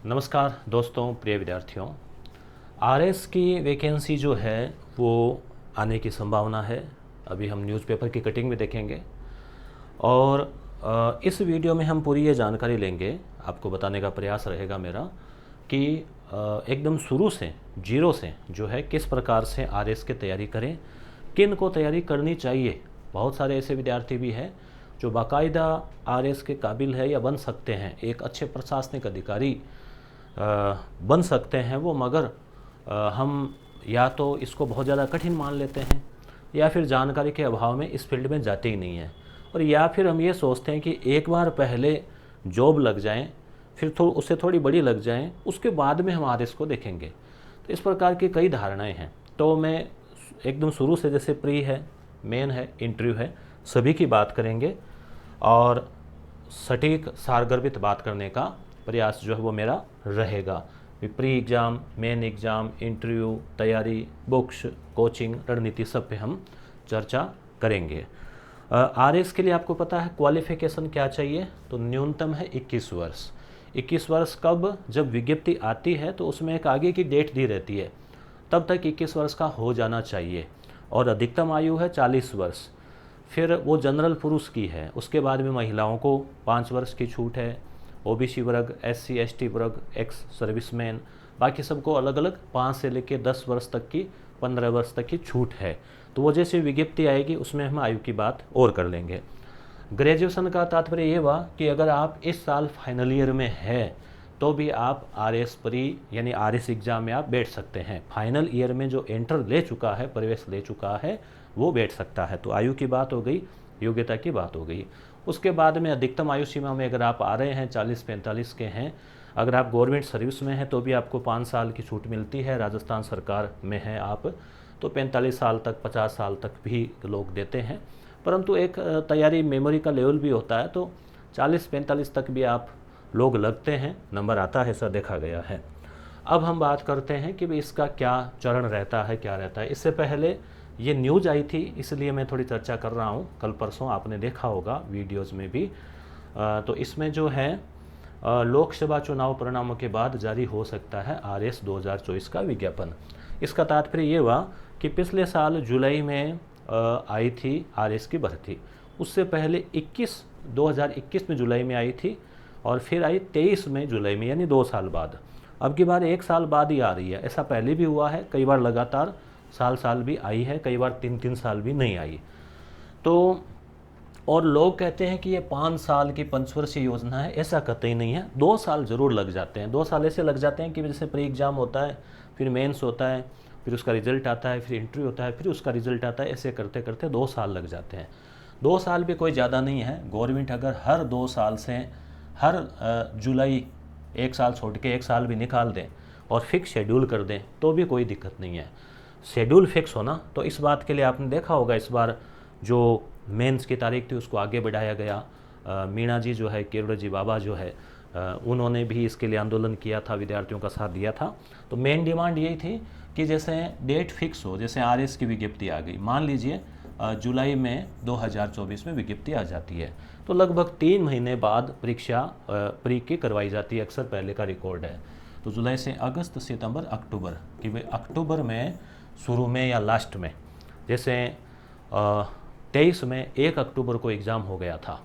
नमस्कार दोस्तों, प्रिय विद्यार्थियों। आरएस की वैकेंसी जो है वो आने की संभावना है। अभी हम न्यूज़पेपर की कटिंग में देखेंगे और इस वीडियो में हम पूरी ये जानकारी लेंगे। आपको बताने का प्रयास रहेगा मेरा कि एकदम शुरू से जीरो से जो है किस प्रकार से आरएस की तैयारी करें, किन को तैयारी करनी चाहिए। बहुत सारे ऐसे विद्यार्थी भी हैं जो बाकायदा आरएस के काबिल है या बन सकते हैं, एक अच्छे प्रशासनिक अधिकारी बन सकते हैं वो, मगर हम या तो इसको बहुत ज़्यादा कठिन मान लेते हैं या फिर जानकारी के अभाव में इस फील्ड में जाते ही नहीं हैं, और या फिर हम ये सोचते हैं कि एक बार पहले जॉब लग जाएं, फिर उससे थोड़ी बड़ी लग जाएं, उसके बाद में हम आरएस को देखेंगे। तो इस प्रकार की कई धारणाएं हैं। तो मैं एकदम शुरू से, जैसे प्री है, मेन है, इंटरव्यू है, सभी की बात करेंगे और सटीक सारगर्भित बात करने का प्रयास जो है वो मेरा रहेगा। Pre exam, main exam, interview, तैयारी, बुक्स, कोचिंग, रणनीति, सब पे हम चर्चा करेंगे। आरएस के लिए आपको पता है क्वालिफिकेशन क्या चाहिए, तो न्यूनतम है 21 वर्ष। 21 वर्ष कब, जब विज्ञप्ति आती है तो उसमें एक आगे की डेट दी रहती है, तब तक 21 वर्ष का हो जाना चाहिए। और अधिकतम आयु है 40 वर्ष। फिर वो जनरल पुरुष की है, उसके बाद में महिलाओं को 5 वर्ष की छूट है, ओबीसी वर्ग, एससी एसटी वर्ग, एक्स सर्विसमैन, बाकी सबको अलग अलग 5 से लेकर 10 वर्ष तक की, 15 वर्ष तक की छूट है। तो वो जैसे विज्ञप्ति आएगी उसमें हम आयु की बात और कर लेंगे। ग्रेजुएशन का तात्पर्य ये हुआ कि अगर आप इस साल फाइनल ईयर में हैं तो भी आप आरएस प्री यानी आरएस एग्ज़ाम में आप बैठ सकते हैं। फाइनल ईयर में जो एंटर ले चुका है, प्रवेश ले चुका है, वो बैठ सकता है। तो आयु की बात हो गई, योग्यता की बात हो गई। उसके बाद में अधिकतम आयु सीमा में अगर आप आ रहे हैं 40-45 के हैं, अगर आप गवर्नमेंट सर्विस में हैं तो भी आपको 5 साल की छूट मिलती है। राजस्थान सरकार में हैं आप तो 45 साल तक, 50 साल तक भी लोग देते हैं। परंतु एक तैयारी मेमोरी का लेवल भी होता है, तो 40-45 तक भी आप लोग लगते हैं, नंबर आता है, ऐसा देखा गया है। अब हम बात करते हैं कि इसका क्या चरण रहता है, क्या रहता है। इससे पहले ये न्यूज़ आई थी, इसलिए मैं थोड़ी चर्चा कर रहा हूँ। कल परसों आपने देखा होगा वीडियोज़ में भी। तो इसमें जो है लोकसभा चुनाव परिणामों के बाद जारी हो सकता है आरएस 2024 का विज्ञापन। इसका तात्पर्य ये हुआ कि पिछले साल जुलाई में आई थी आरएस की भर्ती, उससे पहले 2021 में जुलाई में आई थी और फिर आई 23 में जुलाई में, यानी 2 साल बाद। अब की बार 1 साल बाद ही आ रही है। ऐसा पहले भी हुआ है, कई बार लगातार साल भी आई है, कई बार 3-3 साल भी नहीं आई। तो और लोग कहते हैं कि ये 5 साल की पंचवर्षीय योजना है, ऐसा कतई नहीं है। 2 साल ज़रूर लग जाते हैं। 2 साल ऐसे लग जाते हैं कि जैसे प्री एग्ज़ाम होता है, फिर मेंस होता है, फिर उसका रिजल्ट आता है, फिर इंटरव्यू होता है, फिर उसका रिजल्ट आता है, ऐसे करते करते 2 साल लग जाते हैं। 2 साल भी कोई ज़्यादा नहीं है। गवर्नमेंट अगर हर 2 साल से हर जुलाई 1 साल छोड़ के 1 साल भी निकाल दें और फिक्स शेड्यूल कर दें तो भी कोई दिक्कत नहीं है। शेड्यूल फिक्स होना, तो इस बात के लिए आपने देखा होगा इस बार जो मेंस की तारीख थी उसको आगे बढ़ाया गया। मीणा जी जो है, किरोड़ जी बाबा जो है, उन्होंने भी इसके लिए आंदोलन किया था, विद्यार्थियों का साथ दिया था। तो मेन डिमांड यही थी कि जैसे डेट फिक्स हो, जैसे आरएस की विज्ञप्ति आ गई, मान लीजिए जुलाई में 2024 में विज्ञप्ति आ जाती है, तो लगभग 3 महीने बाद परीक्षा प्री की करवाई जाती है। अक्सर पहले का रिकॉर्ड है। तो जुलाई से अगस्त, सितंबर, अक्टूबर, कि भाई अक्टूबर में शुरू में या लास्ट में, जैसे 23 में 1 अक्टूबर को एग्ज़ाम हो गया था,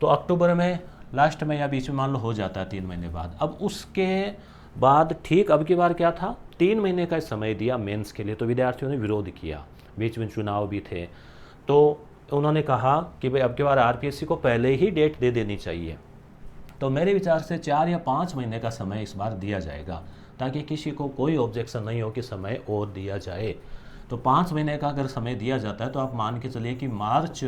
तो अक्टूबर में लास्ट में या बीच में मान लो हो जाता है 3 महीने बाद। अब उसके बाद ठीक अब की बार क्या था, 3 महीने का समय दिया मेंस के लिए, तो विद्यार्थियों ने विरोध किया। बीच में चुनाव भी थे, तो उन्होंने कहा कि भाई अब की बार आरपीएससी को पहले ही डेट दे देनी चाहिए। तो मेरे विचार से 4 या 5 महीने का समय इस बार दिया जाएगा, ताकि किसी को कोई ऑब्जेक्शन नहीं हो कि समय और दिया जाए। तो 5 महीने का अगर समय दिया जाता है तो आप मान के चलिए कि मार्च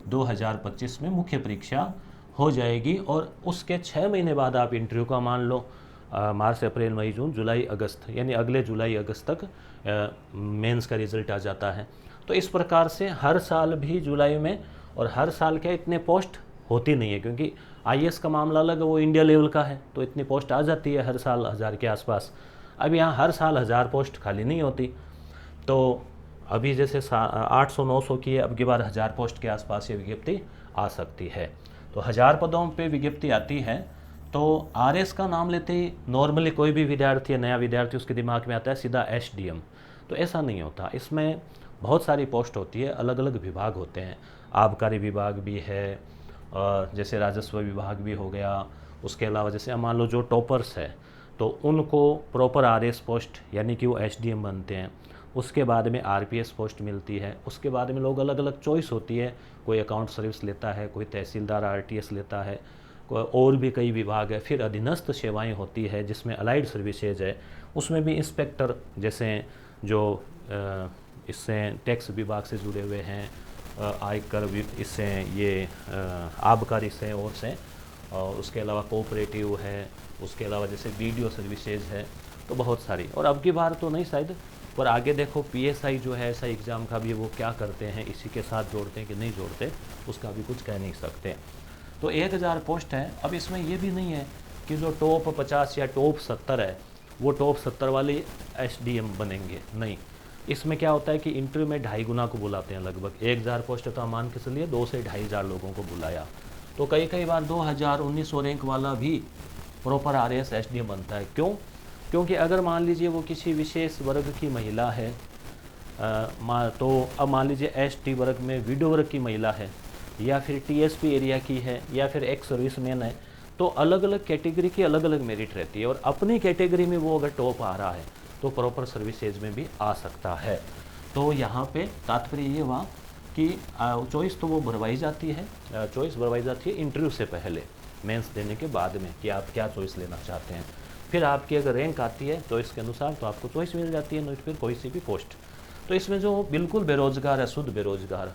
2025 में मुख्य परीक्षा हो जाएगी, और उसके 6 महीने बाद आप इंटरव्यू का मान लो, मार्च, अप्रैल, मई, जून, जुलाई, अगस्त, यानी अगले जुलाई अगस्त तक मेंस का रिजल्ट आ जाता है। तो इस प्रकार से हर साल भी जुलाई में, और हर साल क्या इतने पोस्ट होती नहीं है, क्योंकि आईएएस का मामला अलग है, वो इंडिया लेवल का है, तो इतनी पोस्ट आ जाती है हर साल 1000 के आसपास। अब यहाँ हर साल 1000 पोस्ट खाली नहीं होती। तो अभी जैसे 800-900 की है, अब की बार 1000 पोस्ट के आसपास ये विज्ञप्ति आ सकती है। तो 1000 पदों पे विज्ञप्ति आती है तो आरएस का नाम लेते ही नॉर्मली कोई भी विद्यार्थी है, नया विद्यार्थी, उसके दिमाग में आता है सीधा एसडीएम। तो ऐसा नहीं होता, इसमें बहुत सारी पोस्ट होती है, अलग अलग विभाग होते हैं। आबकारी विभाग भी है, जैसे राजस्व विभाग भी हो गया। उसके अलावा जैसे मान लो जो टॉपर्स है तो उनको प्रॉपर आरएस पोस्ट यानी कि वो एसडीएम बनते हैं। उसके बाद में आरपीएस पोस्ट मिलती है। उसके बाद में लोग अलग अलग चॉइस होती है, कोई अकाउंट सर्विस लेता है, कोई तहसीलदार आरटीएस लेता है, और भी कई विभाग है। फिर अधीनस्थ सेवाएं होती है जिसमें अलाइड सर्विसेज है, उसमें भी इंस्पेक्टर जैसे जो इससे टैक्स विभाग से जुड़े हुए हैं, आयकर इससे ये आबकारी से और से, और उसके अलावा कोऑपरेटिव है, उसके अलावा जैसे वीडियो सर्विसेज है, तो बहुत सारी। और अब की बार तो नहीं शायद, पर आगे देखो पीएसआई जो है ऐसा एग्ज़ाम का भी वो क्या करते हैं, इसी के साथ जोड़ते हैं कि नहीं जोड़ते, उसका भी कुछ कह नहीं सकते। तो 1000 पोस्ट है। अब इसमें ये भी नहीं है कि जो टॉप 50 या टॉप 70 है वो टॉप 70 वाले एसडीएम बनेंगे, नहीं। इसमें क्या होता है कि इंटरव्यू में 2.5 गुना को बुलाते हैं। लगभग 1000 पोस्ट है तो हम मान के चलिए 2 से 2,500 लोगों को बुलाया, तो कई बार 2000-1900 रैंक वाला भी प्रॉपर आरएएस एसडीएम बनता है। क्यों? क्योंकि अगर मान लीजिए वो किसी विशेष वर्ग की महिला है, तो अब मान लीजिए एसटी वर्ग में वीडो वर्ग की महिला है, या फिर टीएसपी एरिया की है, या फिर एक्स सर्विसमैन है, तो अलग अलग कैटेगरी की अलग अलग मेरिट रहती है। और अपनी कैटेगरी में वो अगर टॉप आ रहा है तो प्रॉपर सर्विसेज में भी आ सकता है। तो यहाँ पे तात्पर्य ये हुआ कि चॉइस तो वो भरवाई जाती है, चॉइस भरवाई जाती है इंटरव्यू से पहले, मेंस देने के बाद में, कि आप क्या चॉइस लेना चाहते हैं। फिर आपकी अगर रैंक आती है चॉइस के अनुसार तो आपको चॉइस मिल जाती है, नहीं फिर कोई सी भी पोस्ट। तो इसमें जो बिल्कुल बेरोजगार है, शुद्ध बेरोजगार,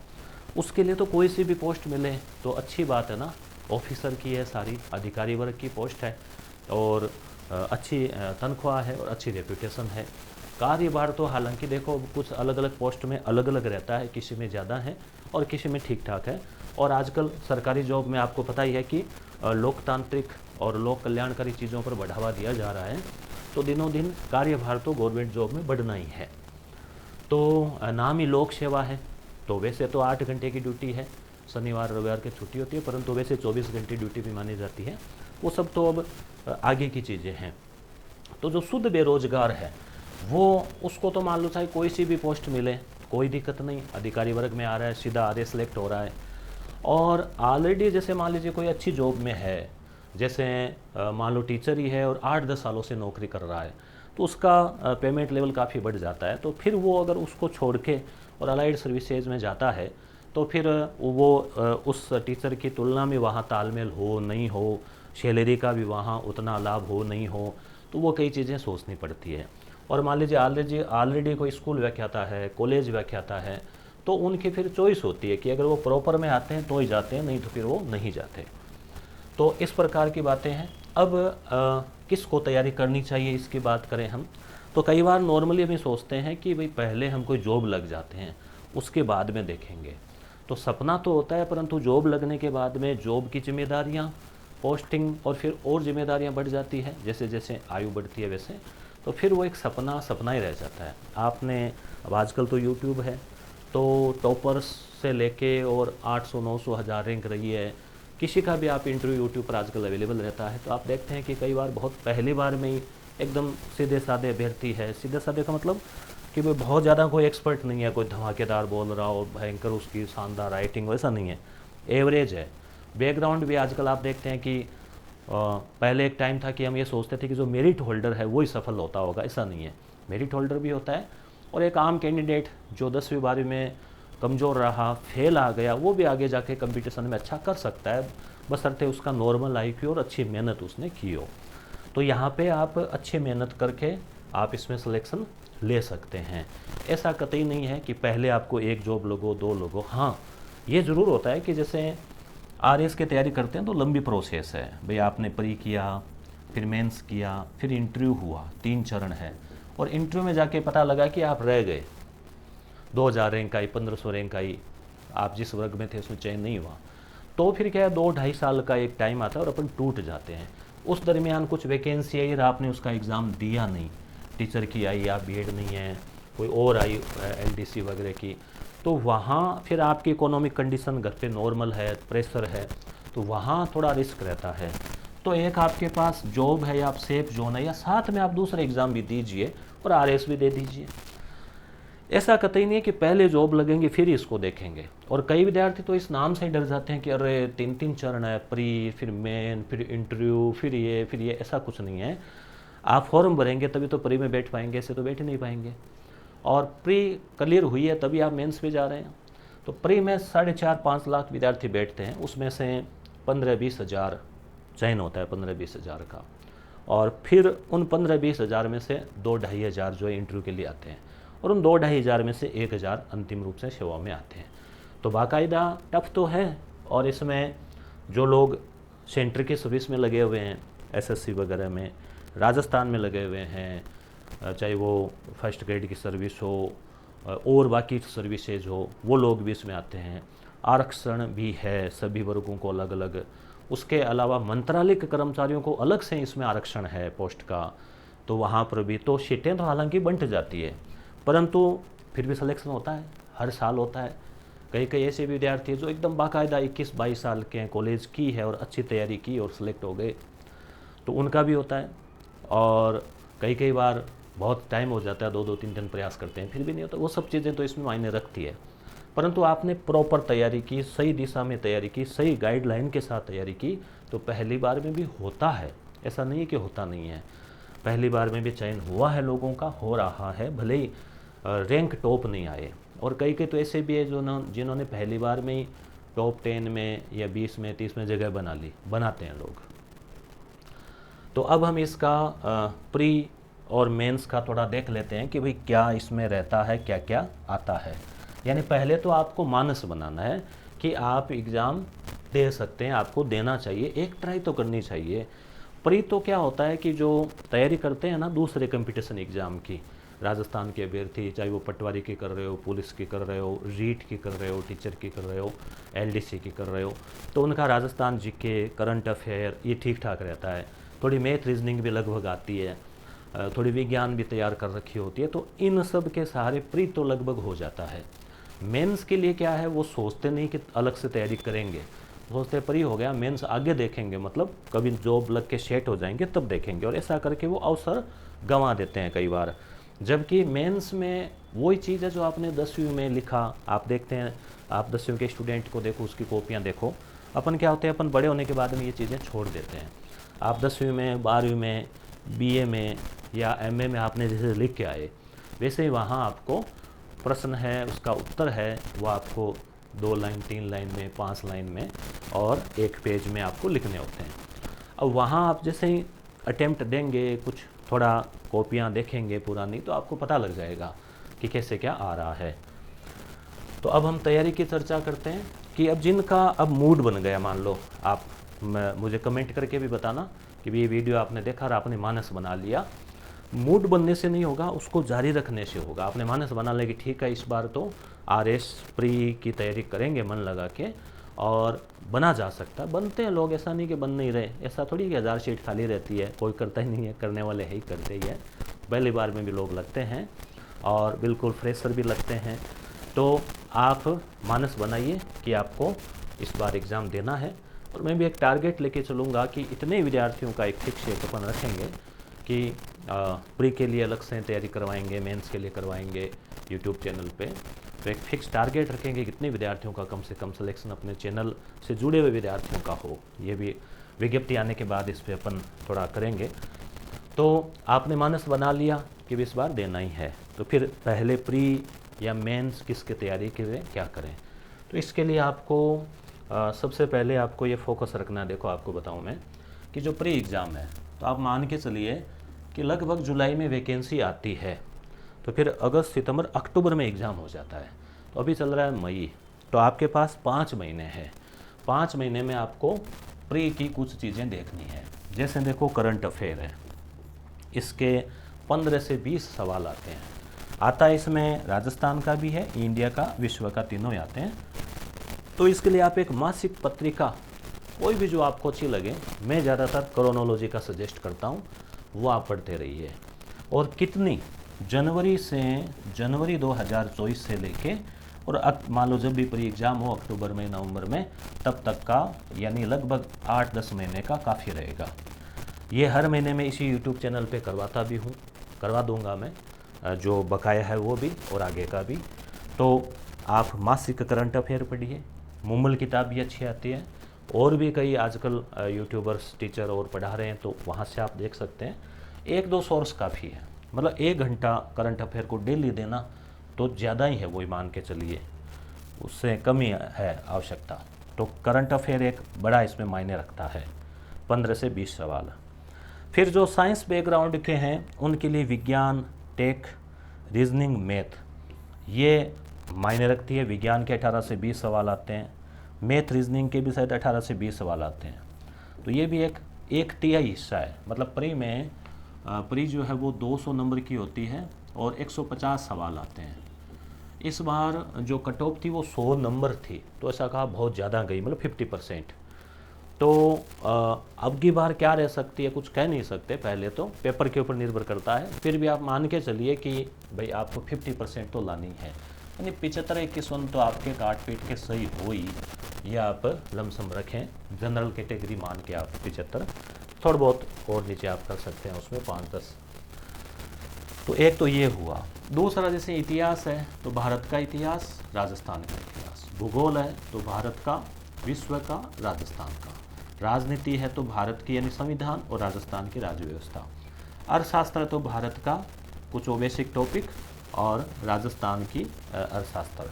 उसके लिए तो कोई सी भी पोस्ट मिले तो अच्छी बात है ना। ऑफिसर की है, सारी अधिकारी वर्ग की पोस्ट है, और अच्छी तनख्वाह है और अच्छी रेपुटेशन है। कार्यभार तो हालांकि देखो कुछ अलग अलग पोस्ट में अलग अलग रहता है, किसी में ज़्यादा है और किसी में ठीक ठाक है। और आजकल सरकारी जॉब में आपको पता ही है कि लोकतांत्रिक और लोक कल्याणकारी चीज़ों पर बढ़ावा दिया जा रहा है, तो दिनों दिन कार्यभार तो गवर्नमेंट जॉब में बढ़ना ही है। तो नाम ही लोक सेवा है, तो वैसे तो 8 घंटे की ड्यूटी है, शनिवार रविवार की छुट्टी होती है, परंतु वैसे 24 घंटे ड्यूटी भी मानी जाती है। वो सब तो अब आगे की चीज़ें हैं। तो जो शुद्ध बेरोजगार है वो, उसको तो मान लो चाहे कोई सी भी पोस्ट मिले कोई दिक्कत नहीं, अधिकारी वर्ग में आ रहा है, सीधा आरएएस सेलेक्ट हो रहा है। और ऑलरेडी जैसे मान लीजिए कोई अच्छी जॉब में है, जैसे मान लो टीचर ही है और 8-10 सालों से नौकरी कर रहा है, तो उसका पेमेंट लेवल काफ़ी बढ़ जाता है। तो फिर वो अगर उसको छोड़ के और अलाइड सर्विसेज में जाता है तो फिर वो उस टीचर की तुलना में वहाँ तालमेल हो नहीं हो, सैलरी का भी वहाँ उतना लाभ हो नहीं हो, तो वो कई चीज़ें सोचनी पड़ती है। और मान लीजिए ऑलरेडी कोई स्कूल व्याख्याता है, कॉलेज व्याख्याता है, तो उनकी फिर चॉइस होती है कि अगर वो प्रॉपर में आते हैं तो ही जाते हैं, नहीं तो फिर वो नहीं जाते। तो इस प्रकार की बातें हैं। अब किसको तैयारी करनी चाहिए इसकी बात करें हम, तो कई बार नॉर्मली हम सोचते हैं कि भाई पहले हम कोई जॉब लग जाते हैं उसके बाद में देखेंगे। तो सपना तो होता है, परंतु जॉब लगने के बाद में जॉब की जिम्मेदारियाँ, पोस्टिंग और फिर और जिम्मेदारियाँ बढ़ जाती है, जैसे जैसे आयु बढ़ती है वैसे, तो फिर वो एक सपना ही रह जाता है। आपने अब आजकल तो यूट्यूब है, तो टॉपर्स से लेके और 800-900 हज़ार रैंक रही है, किसी का भी आप इंटरव्यू यूट्यूब पर आजकल अवेलेबल रहता है। तो आप देखते हैं कि कई बार बहुत पहली बार में ही एकदम सीधे साधे अभ्यर्थी है, सीधे साधे का मतलब कि वो बहुत ज़्यादा कोई एक्सपर्ट नहीं है, कोई धमाकेदार बोल रहा हो, भयंकर उसकी शानदार राइटिंग, वैसा नहीं है, एवरेज है। बैकग्राउंड भी आजकल आप देखते हैं कि पहले एक टाइम था कि हम ये सोचते थे कि जो मेरिट होल्डर है वही सफल होता होगा, ऐसा नहीं है। मेरिट होल्डर भी होता है, और एक आम कैंडिडेट जो 10वीं 12वीं में कमज़ोर रहा, फेल आ गया, वो भी आगे जाके कंपटीशन में अच्छा कर सकता है, बशर्ते उसका नॉर्मल आईक्यू और अच्छी मेहनत उसने की हो। तो यहाँ पे आप अच्छी मेहनत करके आप इसमें सिलेक्शन ले सकते हैं। ऐसा कतई नहीं है कि पहले आपको एक जॉब लगो, 2 लगो। हाँ, ये ज़रूर होता है कि जैसे आरएएस की तैयारी करते हैं तो लंबी प्रोसेस है भाई, आपने प्री किया, फिर मेंस किया, फिर इंटरव्यू हुआ, 3 चरण है, और इंटरव्यू में जाके पता लगा कि आप रह गए, 2000 रैंक आई, 1500 रैंक आई, आप जिस वर्ग में थे उसमें चयन नहीं हुआ, तो फिर क्या है 2-2.5 साल का एक टाइम आता है और अपन टूट जाते हैं। उस दरमियान कुछ वैकेंसी आई और आपने उसका एग्ज़ाम दिया नहीं, टीचर की आई या बीएड नहीं है, कोई और आई एलडीसी वगैरह की, तो वहाँ फिर आपकी इकोनॉमिक कंडीशन घर पे नॉर्मल है, प्रेशर है, तो वहाँ थोड़ा रिस्क रहता है। तो एक आपके पास जॉब है या आप सेफ जोन है, या साथ में आप दूसरा एग्ज़ाम भी दीजिए और आरएस भी दे दीजिए। ऐसा कतई नहीं है कि पहले जॉब लगेंगे फिर इसको देखेंगे। और कई विद्यार्थी तो इस नाम से ही डर जाते हैं कि अरे 3 चरण है, प्री, फिर मेन, फिर इंटरव्यू, फिर ये, ऐसा कुछ नहीं है। आप फॉर्म भरेंगे तभी तो प्री में बैठ पाएंगे, ऐसे तो बैठ ही नहीं पाएंगे। और प्री क्लियर हुई है तभी आप मेंस पे जा रहे हैं। तो प्री में 4.5-5 लाख विद्यार्थी बैठते हैं, उसमें से 15-20 हज़ार चयन होता है, 15-20 हज़ार का। और फिर उन 15-20 हज़ार में से 2-2.5 हज़ार जो है इंटरव्यू के लिए आते हैं, और उन 2-2.5 हज़ार में से 1 हज़ार अंतिम रूप से सेवा में आते हैं। तो बाकायदा टफ तो है। और इसमें जो लोग सेंटर की सर्विस में लगे हुए हैं, एसएससी वगैरह में, राजस्थान में लगे हुए हैं, चाहे वो फर्स्ट ग्रेड की सर्विस हो और बाकी सर्विसेज हो, वो लोग भी इसमें आते हैं। आरक्षण भी है सभी वर्गों को अलग अलग। उसके अलावा मंत्रालय के कर्मचारियों को अलग से इसमें आरक्षण है पोस्ट का, तो वहाँ पर भी तो सीटें तो हालांकि बंट जाती है, परंतु फिर भी सिलेक्शन होता है, हर साल होता है। कई कई ऐसे विद्यार्थी जो एकदम बाकायदा 21-22 साल के हैं, कॉलेज की है और अच्छी तैयारी की और सिलेक्ट हो गए, तो उनका भी होता है। और कई कई बार बहुत टाइम हो जाता है, 2-2 3 प्रयास करते हैं फिर भी नहीं होता। वो सब चीज़ें तो इसमें मायने रखती है, परंतु आपने प्रॉपर तैयारी की, सही दिशा में तैयारी की, सही गाइडलाइन के साथ तैयारी की, तो पहली बार में भी होता है। ऐसा नहीं है कि होता नहीं है, पहली बार में भी चयन हुआ है, लोगों का हो रहा है, भले ही रैंक टॉप नहीं आए। और कई कई तो ऐसे भी है जो जिन्होंने पहली बार में ही टॉप 10 में या 20 में 30 में जगह बनाते हैं लोग। तो अब हम इसका प्री और मेंस का थोड़ा देख लेते हैं कि भाई क्या इसमें रहता है, क्या क्या आता है। यानी पहले तो आपको मानस बनाना है कि आप एग्ज़ाम दे सकते हैं, आपको देना चाहिए, एक ट्राई तो करनी चाहिए। प्री तो क्या होता है कि जो तैयारी करते हैं ना दूसरे कंपटीशन एग्ज़ाम की, राजस्थान के अभ्यर्थी, चाहे वो पटवारी की कर रहे हो, पुलिस की कर रहे हो, रीट की कर रहे हो, टीचर की कर रहे हो, एलडीसी की कर रहे हो, तो उनका राजस्थान जीके, करंट अफेयर ये ठीक ठाक रहता है। थोड़ी मैथ रीजनिंग भी लगभग आती है, थोड़ी विज्ञान भी तैयार कर रखी होती है, तो इन सब के सहारे प्री तो लगभग हो जाता है। मेंस के लिए क्या है, वो सोचते नहीं कि अलग से तैयारी करेंगे, सोचते प्री हो गया, मेंस आगे देखेंगे, मतलब कभी जॉब लग के सेट हो जाएंगे तब देखेंगे, और ऐसा करके वो अवसर गंवा देते हैं कई बार। जबकि मेंस में वही चीज़ है जो आपने 10वीं में लिखा, आप देखते हैं, आप 10वीं के स्टूडेंट को देखो, उसकी कॉपियाँ देखो, अपन क्या होते हैं, अपन बड़े होने के बाद में ये चीज़ें छोड़ देते हैं। आप 10वीं में, 12वीं में, बीए में या एमए में आपने जैसे लिख के आए, वैसे ही वहाँ आपको प्रश्न है, उसका उत्तर है, वो आपको 2 लाइन, 3 लाइन में, 5 लाइन में और 1 पेज में आपको लिखने होते हैं। अब वहाँ आप जैसे ही अटेम्प्ट देंगे, कुछ थोड़ा कॉपियाँ देखेंगे पुरानी, तो आपको पता लग जाएगा कि कैसे क्या आ रहा है। तो अब हम तैयारी की चर्चा करते हैं कि अब जिनका अब मूड बन गया, मान लो आप मुझे कमेंट करके भी बताना कि ये वीडियो आपने देखा और आपने मानस बना लिया। मूड बनने से नहीं होगा, उसको जारी रखने से होगा। आपने मानस बना लिया कि ठीक है इस बार तो आरएस प्री की तैयारी करेंगे मन लगा के, और बना जा सकता है। बनते हैं लोग, ऐसा नहीं कि बन नहीं रहे, ऐसा थोड़ी कि 1000 सीट खाली रहती है, कोई करता ही नहीं है, करने वाले है ही करते ही है। पहली बार में भी लोग लगते हैं और बिल्कुल फ्रेशर भी लगते हैं। तो आप मानस बनाइए कि आपको इस बार एग्ज़ाम देना है, और मैं भी एक टारगेट लेके चलूँगा कि इतने विद्यार्थियों का एक फिक्स एक अपन रखेंगे कि प्री के लिए अलग से तैयारी करवाएंगे, मेंस के लिए करवाएंगे यूट्यूब चैनल पे। तो एक फिक्स टारगेट रखेंगे कितने विद्यार्थियों का कम से कम सिलेक्शन अपने चैनल से जुड़े हुए विद्यार्थियों का हो। ये भी विज्ञप्ति आने के बाद इस पर अपन थोड़ा करेंगे। तो आपने मानस बना लिया कि इस बार देना ही है, तो फिर पहले प्री या मेंस किसकी तैयारी के लिए क्या करें। तो इसके लिए आपको सबसे पहले आपको ये फोकस रखना है। देखो आपको बताऊं मैं कि जो प्री एग्ज़ाम है, तो आप मान के चलिए कि लगभग जुलाई में वैकेंसी आती है, तो फिर अगस्त, सितंबर, अक्टूबर में एग्ज़ाम हो जाता है। तो अभी चल रहा है मई, तो आपके पास 5 महीने हैं। 5 महीने में आपको प्री की कुछ चीज़ें देखनी है। जैसे देखो करंट अफेयर है, इसके 15 से 20 सवाल आते हैं। आता है इसमें राजस्थान का भी है, इंडिया का, विश्व का, तीनों ही आते हैं। तो इसके लिए आप एक मासिक पत्रिका कोई भी जो आपको अच्छी लगे, मैं ज़्यादातर क्रोनोलॉजी का सजेस्ट करता हूँ, वो आप पढ़ते रहिए। और कितनी जनवरी 2024 से लेके और मान लो जब भी प्री एग्ज़ाम हो अक्टूबर में नवंबर में, तब तक का यानी लगभग 8-10 महीने का काफ़ी रहेगा। ये हर महीने में इसी यूट्यूब चैनल पे करवाता भी हूँ, करवा दूँगा मैं, जो बकाया है वो भी और आगे का भी। तो आप मासिक करंट अफेयर पढ़िए, मुमल किताब भी अच्छी आती है, और भी कई आजकल यूट्यूबर्स टीचर और पढ़ा रहे हैं, तो वहाँ से आप देख सकते हैं। 1-2 सोर्स काफ़ी है, मतलब 1 घंटा करंट अफेयर को डेली देना तो ज़्यादा ही है, वही मान के चलिए, उससे कम ही है आवश्यकता। तो करंट अफेयर एक बड़ा इसमें मायने रखता है, 15 से 20 सवाल। फिर जो साइंस बैकग्राउंड के हैं उनके लिए विज्ञान, टेक, रीजनिंग, मैथ ये मायने रखती है। विज्ञान के 18 से 20 सवाल आते हैं, मैथ रीजनिंग के भी शायद 18 से 20 सवाल आते हैं। तो ये भी एक तिहाई हिस्सा है। मतलब प्री में प्री जो है वो 200 नंबर की होती है और 150 सवाल आते हैं। इस बार जो कट ऑफ थी वो 100 नंबर थी, तो ऐसा कहा बहुत ज़्यादा गई, मतलब 50%। तो अब की बार क्या रह सकती है कुछ कह नहीं सकते, पहले तो पेपर के ऊपर निर्भर करता है। फिर भी आप मान के चलिए कि भाई आपको 50% तो लानी है, यानी 75-21 तो आपके काट पीट के सही हो ही, ये आप लमसम रखें। जनरल कैटेगरी मान के आप 75, थोड़ा बहुत और नीचे आप कर सकते हैं उसमें 5-10। तो एक तो ये हुआ। दूसरा जैसे इतिहास है तो भारत का इतिहास, राजस्थान का इतिहास। भूगोल है तो भारत का, विश्व का, राजस्थान का। राजनीति है तो भारत की यानी संविधान और राजस्थान की राज्य व्यवस्था। अर्थशास्त्र है तो भारत का कुछ बेसिक टॉपिक और राजस्थान की अर्थशास्त्र।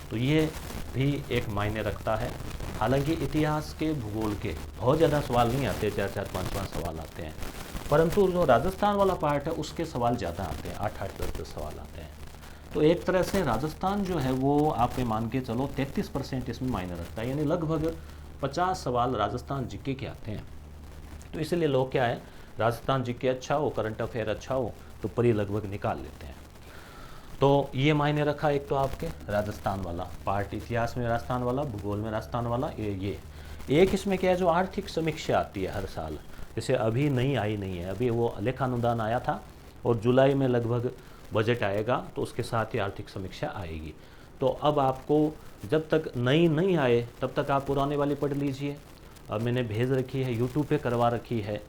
तो ये भी एक मायने रखता है। हालांकि इतिहास के, भूगोल के बहुत ज़्यादा सवाल नहीं आते, 4-4, 5-5 सवाल आते हैं, परंतु जो राजस्थान वाला पार्ट है उसके सवाल ज़्यादा आते हैं, 8-8, 10-10 सवाल आते हैं। तो एक तरह से राजस्थान जो है वो आप मान के चलो 33% इसमें मायने रखता है, यानी लगभग 50 सवाल राजस्थान जीके के आते हैं। तो इसलिए लोग क्या है, राजस्थान जीके अच्छा हो, करंट अफेयर अच्छा हो तो प्री लगभग निकाल लेते हैं। तो ये मायने रखा एक तो आपके राजस्थान वाला पार्ट, इतिहास में राजस्थान वाला, भूगोल में राजस्थान वाला। ये एक इसमें क्या है, जो आर्थिक समीक्षा आती है हर साल, जैसे अभी नहीं आई नहीं है, अभी वो लेखानुदान आया था और जुलाई में लगभग बजट आएगा, तो उसके साथ ही आर्थिक समीक्षा आएगी। तो अब आपको जब तक नई नहीं आए तब तक आप पुराने वाली पढ़ लीजिए। अब मैंने भेज रखी है, यूट्यूब पे करवा रखी है,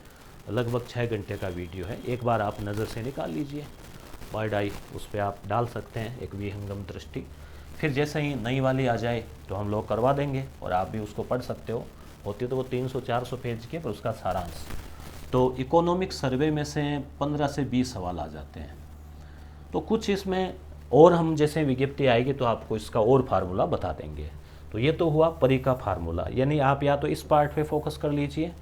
लगभग 6 घंटे का वीडियो है, एक बार आप नज़र से निकाल लीजिए। वर्ड आई उस पर आप डाल सकते हैं, एक विहंगम दृष्टि। फिर जैसे ही नई वाली आ जाए तो हम लोग करवा देंगे और आप भी उसको पढ़ सकते हो। होती तो वो 300-400 पेज के, पर उसका सारांश। तो इकोनॉमिक सर्वे में से 15 से 20 सवाल आ जाते हैं। तो कुछ इसमें और हम जैसे विज्ञप्ति आएगी तो आपको इसका और फार्मूला बता देंगे। तो ये तो हुआ परी का फार्मूला, यानी आप या तो इस पार्ट पे फोकस कर लीजिए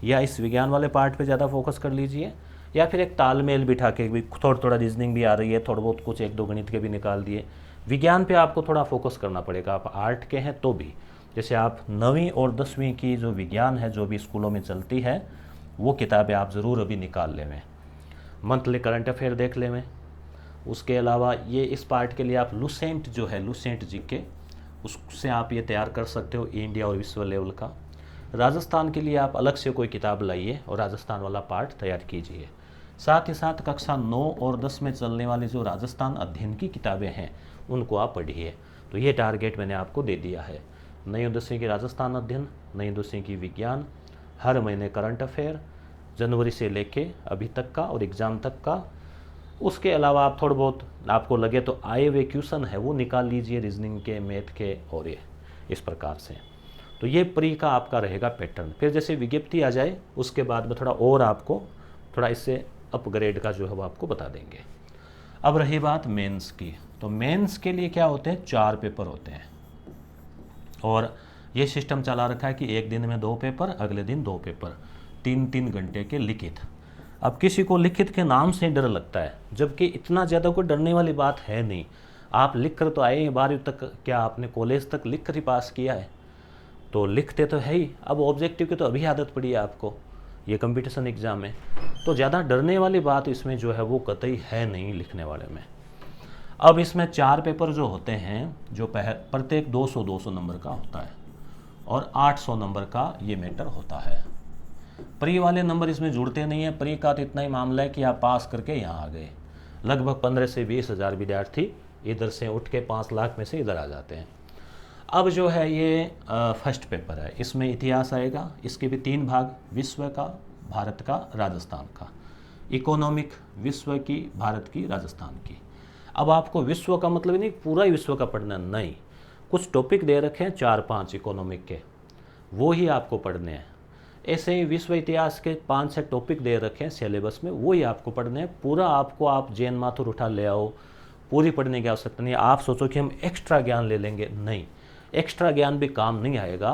या इस विज्ञान वाले पार्ट पे ज़्यादा फोकस कर लीजिए, या फिर एक तालमेल बिठा के भी, थोड़ा रीजनिंग भी आ रही है, थोड़ा बहुत कुछ 1-2 गणित के भी निकाल दिए। विज्ञान पे आपको थोड़ा फोकस करना पड़ेगा, आप आर्ट के हैं तो भी। जैसे आप 9वीं और 10वीं की जो विज्ञान है, जो भी स्कूलों में चलती है, वो किताबें आप ज़रूर अभी निकाल लें, मंथली करंट अफेयर देख लें। उसके अलावा ये इस पार्ट के लिए आप लुसेंट जो है, लुसेंट जीके, उससे आप ये तैयार कर सकते हो, इंडिया और विश्व लेवल का। राजस्थान के लिए आप अलग से कोई किताब लाइए और राजस्थान वाला पार्ट तैयार कीजिए। साथ ही साथ कक्षा 9 और 10 में चलने वाली जो राजस्थान अध्ययन की किताबें हैं उनको आप पढ़िए। तो ये टारगेट मैंने आपको दे दिया है, 9वीं और 10वीं की राजस्थान अध्ययन, 9वीं 10वीं की विज्ञान, हर महीने करंट अफेयर जनवरी से लेके अभी तक का और एग्ज़ाम तक का। उसके अलावा आप थोड़ा बहुत आपको लगे तो आए हुए क्वेश्चन है वो निकाल लीजिए, रीजनिंग के, मैथ के, और ये इस प्रकार से। तो ये प्री का आपका रहेगा पैटर्न। फिर जैसे विज्ञप्ति आ जाए उसके बाद में थोड़ा और आपको थोड़ा इससे अपग्रेड का जो है वो आपको बता देंगे। अब रही बात मेंस की, तो मेंस के लिए क्या होते हैं, 4 पेपर होते हैं और ये सिस्टम चला रखा है कि एक दिन में 2 पेपर, अगले दिन 2 पेपर, 3-3 घंटे के लिखित। अब किसी को लिखित के नाम से डर लगता है, जबकि इतना ज़्यादा कोई डरने वाली बात है नहीं। आप लिख कर तो आए हैं 12वीं तक, क्या आपने कॉलेज तक लिख कर ही पास किया है, तो लिखते तो है ही। अब ऑब्जेक्टिव की तो अभी आदत पड़ी है आपको, ये कंपटीशन एग्ज़ाम है, तो ज़्यादा डरने वाली बात इसमें जो है वो कतई है नहीं लिखने वाले में। अब इसमें 4 पेपर जो होते हैं, जो प्रत्येक 200-200 नंबर का होता है और 800 नंबर का ये मैटर होता है। प्री वाले नंबर इसमें जुड़ते नहीं है। प्री का तो इतना ही मामला है कि आप पास करके यहाँ आ गए। लगभग 15 से 20 हज़ार विद्यार्थी इधर से उठ के 5 लाख में से इधर आ जाते हैं। अब जो है ये फर्स्ट पेपर है, इसमें इतिहास आएगा, इसके भी 3 भाग, विश्व का, भारत का, राजस्थान का। इकोनॉमिक विश्व की, भारत की, राजस्थान की। अब आपको विश्व का मतलब नहीं पूरा ही विश्व का पढ़ना, नहीं, कुछ टॉपिक दे रखे हैं 4-5 इकोनॉमिक के, वो ही आपको पढ़ने हैं। ऐसे ही विश्व इतिहास के 5-6 टॉपिक दे रखे हैं सिलेबस में, वो ही आपको पढ़ने हैं। पूरा आपको आप जैन माथुर उठा ले आओ, पूरी पढ़ने की आवश्यकता नहीं है। आप सोचो कि हम एक्स्ट्रा ज्ञान ले लेंगे, नहीं, एक्स्ट्रा ज्ञान भी काम नहीं आएगा,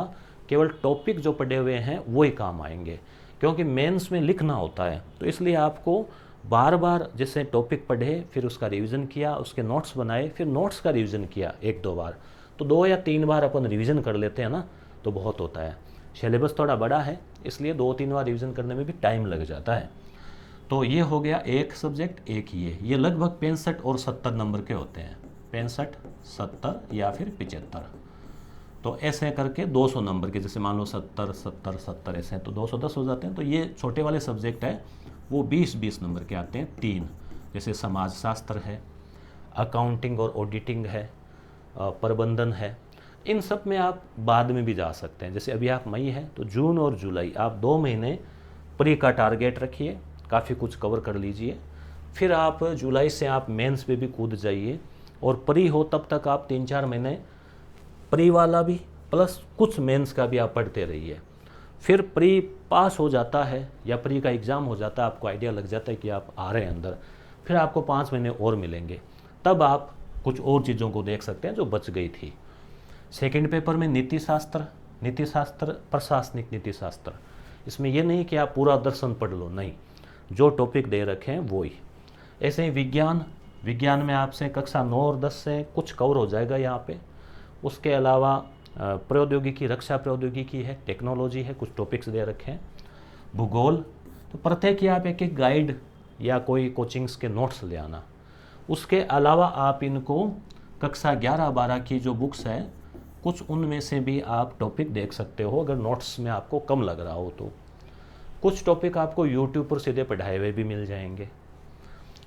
केवल टॉपिक जो पढ़े हुए हैं वही काम आएंगे, क्योंकि मेंस में लिखना होता है। तो इसलिए आपको बार बार जैसे टॉपिक पढ़े, फिर उसका रिवीजन किया, उसके नोट्स बनाए, फिर नोट्स का रिवीजन किया 1-2 बार, तो 2 या 3 बार अपन रिवीजन कर लेते हैं ना, तो बहुत होता है। सिलेबस थोड़ा बड़ा है, इसलिए 2-3 बार रिवीजन करने में भी टाइम लग जाता है। तो ये हो गया एक सब्जेक्ट, एक ये लगभग 65 और 70 नंबर के होते हैं, 65, 70 या फिर 75। तो ऐसे करके 200 नंबर के, जैसे मान लो 70, 70, 70 ऐसे हैं तो 210 हो जाते हैं। तो ये छोटे वाले सब्जेक्ट है वो 20-20 नंबर के आते हैं। 3 जैसे समाजशास्त्र है, अकाउंटिंग और ऑडिटिंग है, प्रबंधन है। इन सब में आप बाद में भी जा सकते हैं। जैसे अभी आप मई है तो जून और जुलाई आप 2 महीने प्री का टारगेट रखिए, काफ़ी कुछ कवर कर लीजिए। फिर आप जुलाई से आप मेंस पे भी कूद जाइए, और प्री हो तब तक आप 3-4 महीने प्री वाला भी प्लस कुछ मेंस का भी आप पढ़ते रहिए। फिर प्री पास हो जाता है या प्री का एग्ज़ाम हो जाता है, आपको आइडिया लग जाता है कि आप आ रहे हैं अंदर, फिर आपको 5 महीने और मिलेंगे, तब आप कुछ और चीज़ों को देख सकते हैं जो बच गई थी। सेकंड पेपर में नीति शास्त्र, प्रशासनिक नीति शास्त्र। इसमें यह नहीं कि आप पूरा दर्शन पढ़ लो, नहीं, जो टॉपिक दे रखे हैं वो ही। ऐसे ही विज्ञान में आपसे कक्षा 9 और 10 से कुछ कवर हो जाएगा यहाँ पे। उसके अलावा प्रौद्योगिकी, रक्षा प्रौद्योगिकी है, टेक्नोलॉजी है, कुछ टॉपिक्स दे रखे हैं। भूगोल, तो प्रत्येक ही आप एक गाइड या कोई कोचिंग्स के नोट्स ले आना। उसके अलावा आप इनको कक्षा 11-12 की जो बुक्स है, कुछ उनमें से भी आप टॉपिक देख सकते हो, अगर नोट्स में आपको कम लग रहा हो तो। कुछ टॉपिक आपको यूट्यूब पर सीधे पढ़ाए हुए भी मिल जाएंगे।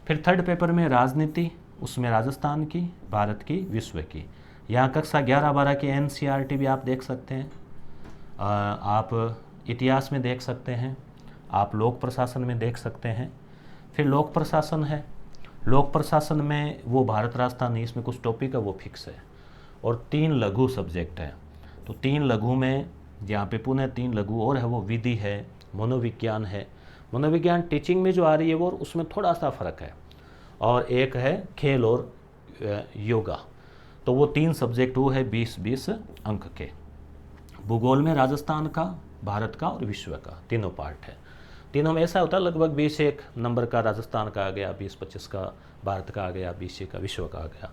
फिर थर्ड पेपर में राजनीति, उसमें राजस्थान की, भारत की, विश्व की। यहाँ कक्षा 11-12 की NCERT भी आप देख सकते हैं, आप इतिहास में देख सकते हैं, आप लोक प्रशासन में देख सकते हैं। फिर लोक प्रशासन है, लोक प्रशासन में वो भारत राजस्थान नहीं, इसमें कुछ टॉपिक है वो फिक्स है। और 3 लघु सब्जेक्ट हैं, तो 3 लघु में यहाँ पे पुनः 3 लघु और है, वो विधि है, मनोविज्ञान है। मनोविज्ञान टीचिंग में जो आ रही है वो, उसमें थोड़ा सा फ़र्क है। और एक है खेल और योगा। तो वो 3 सब्जेक्ट वो है 20-20 अंक के। भूगोल में राजस्थान का, भारत का और विश्व का, तीनों पार्ट है। तीनों में ऐसा होता है लगभग 21 नंबर का राजस्थान का आ गया, 20-25 का भारत का आ गया, 20 का विश्व का आ गया,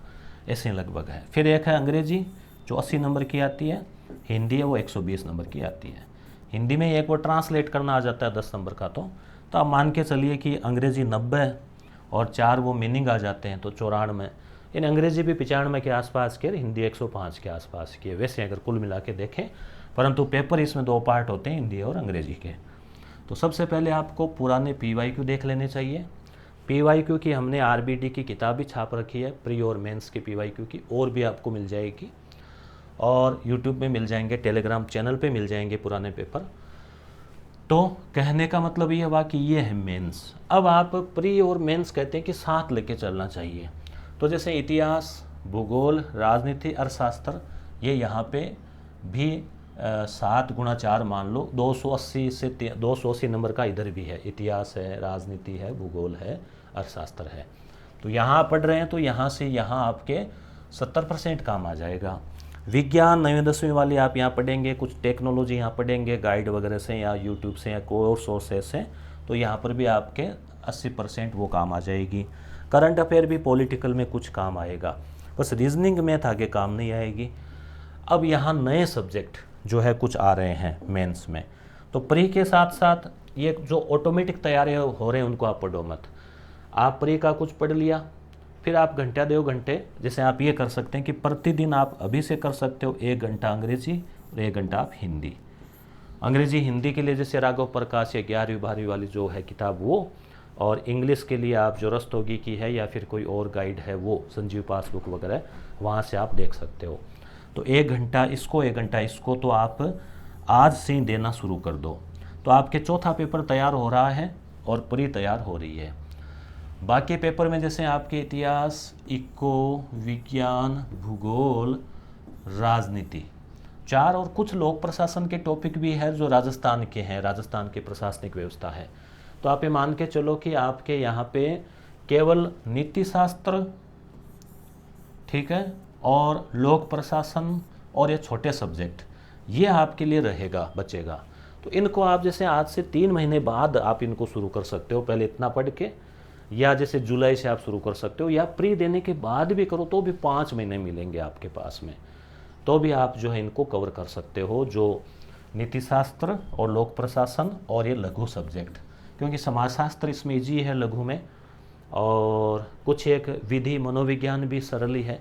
ऐसे लगभग है। फिर एक है अंग्रेजी जो 80 नंबर की आती है, हिंदी है वो 120 नंबर की आती है। हिंदी में एक वो ट्रांसलेट करना आ जाता है 10 नंबर का। तो आप मान के चलिए कि अंग्रेजी 90 और 4 वो मीनिंग आ जाते हैं, तो 94। यानी अंग्रेजी भी 95 के आसपास की, हिंदी 105 के आसपास की है वैसे अगर कुल मिला के देखें। परंतु पेपर इसमें 2 पार्ट होते हैं, हिंदी और अंग्रेजी के। तो सबसे पहले आपको पुराने PYQ देख लेने चाहिए। PYQ की हमने RBD की किताब भी छाप रखी है, प्री और मेंस के PYQ की, और भी आपको मिल जाएगी, और YouTube में मिल जाएंगे, टेलीग्राम चैनल पे मिल जाएंगे पुराने पेपर। तो कहने का मतलब ये हुआ कि ये है मेंस। अब आप प्री और मेंस कहते हैं कि साथ लेके चलना चाहिए। तो जैसे इतिहास, भूगोल, राजनीति, अर्थशास्त्र, ये यहाँ पे भी 7 × 4 मान लो, 280 नंबर का इधर भी है। इतिहास है, राजनीति है, भूगोल है, अर्थशास्त्र है। तो यहाँ पढ़ रहे हैं तो यहाँ से यहाँ आपके 70% काम आ जाएगा। विज्ञान 9वीं-10वीं वाली आप यहाँ पढ़ेंगे, कुछ टेक्नोलॉजी यहाँ पढ़ेंगे गाइड वगैरह से या यूट्यूब से या कोई सोर्सेस से, तो यहाँ पर भी आपके 80% वो काम आ जाएगी। करंट अफेयर भी, पॉलिटिकल में कुछ काम आएगा, बस रीजनिंग मैथ आगे काम नहीं आएगी। अब यहाँ नए सब्जेक्ट जो है कुछ आ रहे हैं मेंस में, तो प्री के साथ साथ ये जो ऑटोमेटिक तैयारी हो रहे हैं उनको आप पढ़ो मत। आप प्री का कुछ पढ़ लिया, फिर आप घंटा 2 घंटे, जैसे आप ये कर सकते हैं कि प्रतिदिन आप अभी से कर सकते हो 1 घंटा अंग्रेजी और 1 घंटा आप हिंदी। अंग्रेजी हिंदी के लिए जैसे राघव प्रकाश या 11वीं 12वीं वाली जो है किताब वो, और इंग्लिश के लिए आप जो रस्तोगी की है या फिर कोई और गाइड है वो संजीव पासबुक वगैरह वहाँ से आप देख सकते हो। तो 1 घंटा इसको 1 घंटा इसको तो आप आज से ही देना शुरू कर दो। तो आपके चौथा पेपर तैयार हो रहा है और प्री तैयार हो रही है। बाकी पेपर में जैसे आपके इतिहास, इको, विज्ञान, भूगोल, राजनीति 4 और कुछ लोक प्रशासन के टॉपिक भी है जो राजस्थान के हैं, राजस्थान की प्रशासनिक व्यवस्था है। तो आप ये मान के चलो कि आपके यहाँ पे केवल नीति शास्त्र, ठीक है, और लोक प्रशासन और ये छोटे सब्जेक्ट ये आपके लिए रहेगा, बचेगा। तो इनको आप जैसे आज से 3 महीने बाद आप इनको शुरू कर सकते हो, पहले इतना पढ़ के, या जैसे जुलाई से आप शुरू कर सकते हो, या प्री देने के बाद भी करो तो भी 5 महीने मिलेंगे आपके पास में, तो भी आप जो है इनको कवर कर सकते हो, जो नीति शास्त्र और लोक प्रशासन और ये लघु सब्जेक्ट, क्योंकि समाजशास्त्र इसमें ईजी है लघु में, और कुछ एक विधि मनोविज्ञान भी सरल ही है,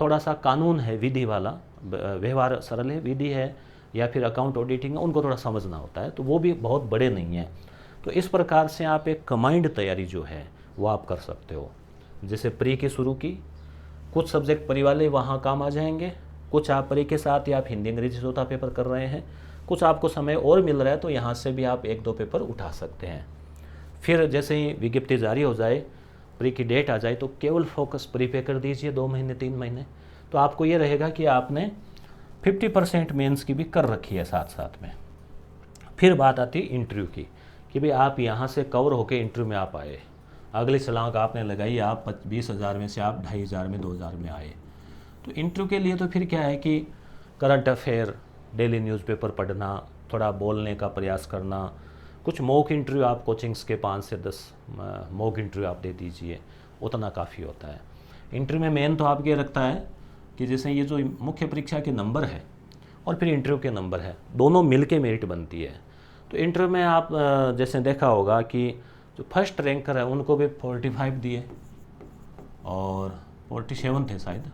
थोड़ा सा कानून है विधि वाला, व्यवहार सरल है, विधि है या फिर अकाउंट ऑडिटिंग है, उनको थोड़ा समझना होता है, तो वो भी बहुत बड़े नहीं हैं। तो इस प्रकार से आप एक कंबाइंड तैयारी जो है वो आप कर सकते हो। जैसे प्री की शुरू की, कुछ सब्जेक्ट प्री वाले वहाँ काम आ जाएंगे, कुछ आप प्री के साथ या आप हिंदी अंग्रेजी चौथा पेपर कर रहे हैं, कुछ आपको समय और मिल रहा है तो यहाँ से भी आप 1-2 पेपर उठा सकते हैं। फिर जैसे ही विज्ञप्ति जारी हो जाए, प्री की डेट आ जाए, तो केवल फोकस प्री पे कर दीजिए 2 महीने 3 महीने, तो आपको ये रहेगा कि आपने 50% मेंस की भी कर रखी है साथ साथ में। फिर बात आती है इंटरव्यू की, कि भाई आप यहाँ से कवर होकर इंटरव्यू में आप आए, अगली छलांग आपने लगाई, आप 20,000 में से आप 2,500 में 2,000 में आए। तो इंटरव्यू के लिए तो फिर क्या है कि करंट अफेयर, डेली न्यूज़पेपर पढ़ना, थोड़ा बोलने का प्रयास करना, कुछ मॉक इंटरव्यू आप कोचिंग्स के 5 से 10 मॉक इंटरव्यू आप दे दीजिए, उतना काफ़ी होता है। इंटरव्यू में मेन तो आप ये रखता है कि जैसे ये जो मुख्य परीक्षा के नंबर है और फिर इंटरव्यू के नंबर है, दोनों मिल के मेरिट बनती है। तो इंटरव्यू में आप जैसे देखा होगा कि जो फर्स्ट रैंकर है उनको भी 45 दिए और 47 थे शायद,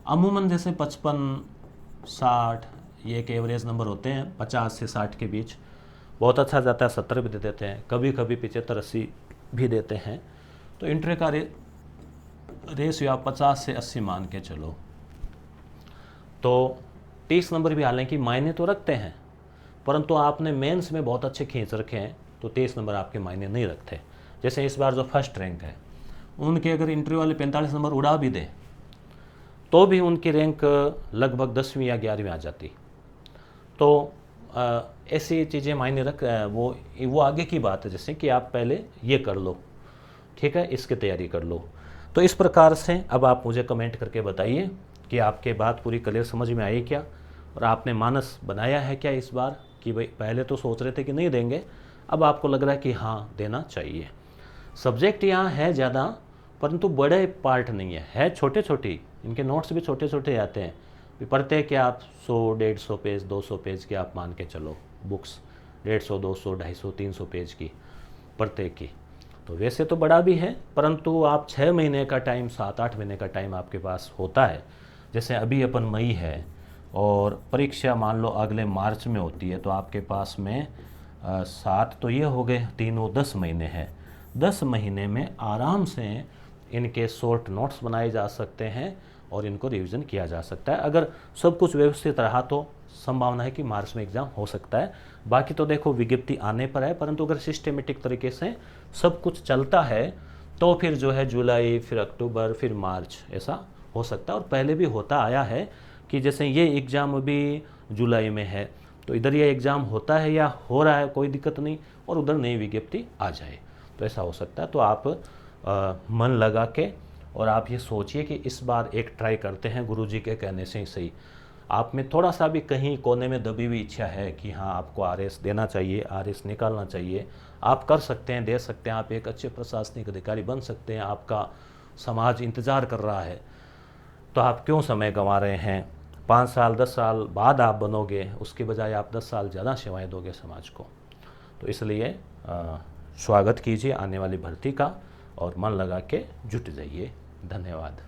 अमूमन जैसे 55, 60 ये एक एवरेज नंबर होते हैं, 50 से 60 के बीच। बहुत अच्छा जाता है 70 भी दे देते हैं, कभी कभी 75, 80 भी देते हैं। तो इंटरव्यू का रेशियो आप 50 से 80 मान के चलो, तो 30 नंबर भी हालांकि मायने तो रखते हैं, परंतु आपने मेंस में बहुत अच्छे खींच रखे हैं तो 30 नंबर आपके मायने नहीं रखते। जैसे इस बार जो फर्स्ट रैंक है उनके अगर इंटरव्यू वाले 45 नंबर उड़ा भी दे तो भी उनकी रैंक लगभग 10वीं या 11वीं आ जाती। तो ऐसी चीज़ें मायने रख, वो आगे की बात है, जैसे कि आप पहले ये कर लो, ठीक है, इसकी तैयारी कर लो। तो इस प्रकार से अब आप मुझे कमेंट करके बताइए कि आपके बात पूरी क्लियर समझ में आई क्या, और आपने मानस बनाया है क्या इस बार, कि भाई पहले तो सोच रहे थे कि नहीं देंगे, अब आपको लग रहा है कि हाँ देना चाहिए। सब्जेक्ट यहाँ है ज़्यादा, परंतु बड़े पार्ट नहीं है छोटे छोटे, इनके नोट्स भी छोटे छोटे आते हैं, पढ़ते हैं कि आप 100, 150 पेज, 200 पेज की आप मान के चलो बुक्स, 150, 200, 250, 300 पेज की प्रत्येक की। तो वैसे तो बड़ा भी है, परंतु आप 6 महीने का टाइम, 7-8 महीने का टाइम आपके पास होता है। जैसे अभी अपन मई है और परीक्षा मान लो अगले मार्च में होती है, तो आपके पास में 7 तो ये हो गए, 3 10 महीने हैं। 10 महीने में आराम से इनके शॉर्ट नोट्स बनाए जा सकते हैं और इनको रिवीजन किया जा सकता है। अगर सब कुछ व्यवस्थित रहा तो संभावना है कि मार्च में एग्ज़ाम हो सकता है। बाकी तो देखो विज्ञप्ति आने पर है, परंतु अगर सिस्टमेटिक तरीके से सब कुछ चलता है तो फिर जो है जुलाई, फिर अक्टूबर, फिर मार्च ऐसा हो सकता है। और पहले भी होता आया है कि जैसे ये एग्ज़ाम अभी जुलाई में है तो इधर ये एग्ज़ाम होता है या हो रहा है, कोई दिक्कत नहीं, और उधर नई विज्ञप्ति आ जाए, तो ऐसा हो सकता है। तो आप मन लगा के और आप ये सोचिए कि इस बार एक ट्राई करते हैं, गुरुजी के कहने से ही सही। आप में थोड़ा सा भी कहीं कोने में दबी हुई इच्छा है कि हाँ आपको आरएस देना चाहिए, आरएस निकालना चाहिए, आप कर सकते हैं, दे सकते हैं, आप एक अच्छे प्रशासनिक अधिकारी बन सकते हैं, आपका समाज इंतज़ार कर रहा है, तो आप क्यों समय गंवा रहे हैं? 5 साल 10 साल बाद आप बनोगे, उसके बजाय आप 10 साल ज़्यादा सेवाएं दोगे समाज को। तो इसलिए स्वागत कीजिए आने वाली भर्ती का और मन लगा के जुट जाइए। धन्यवाद।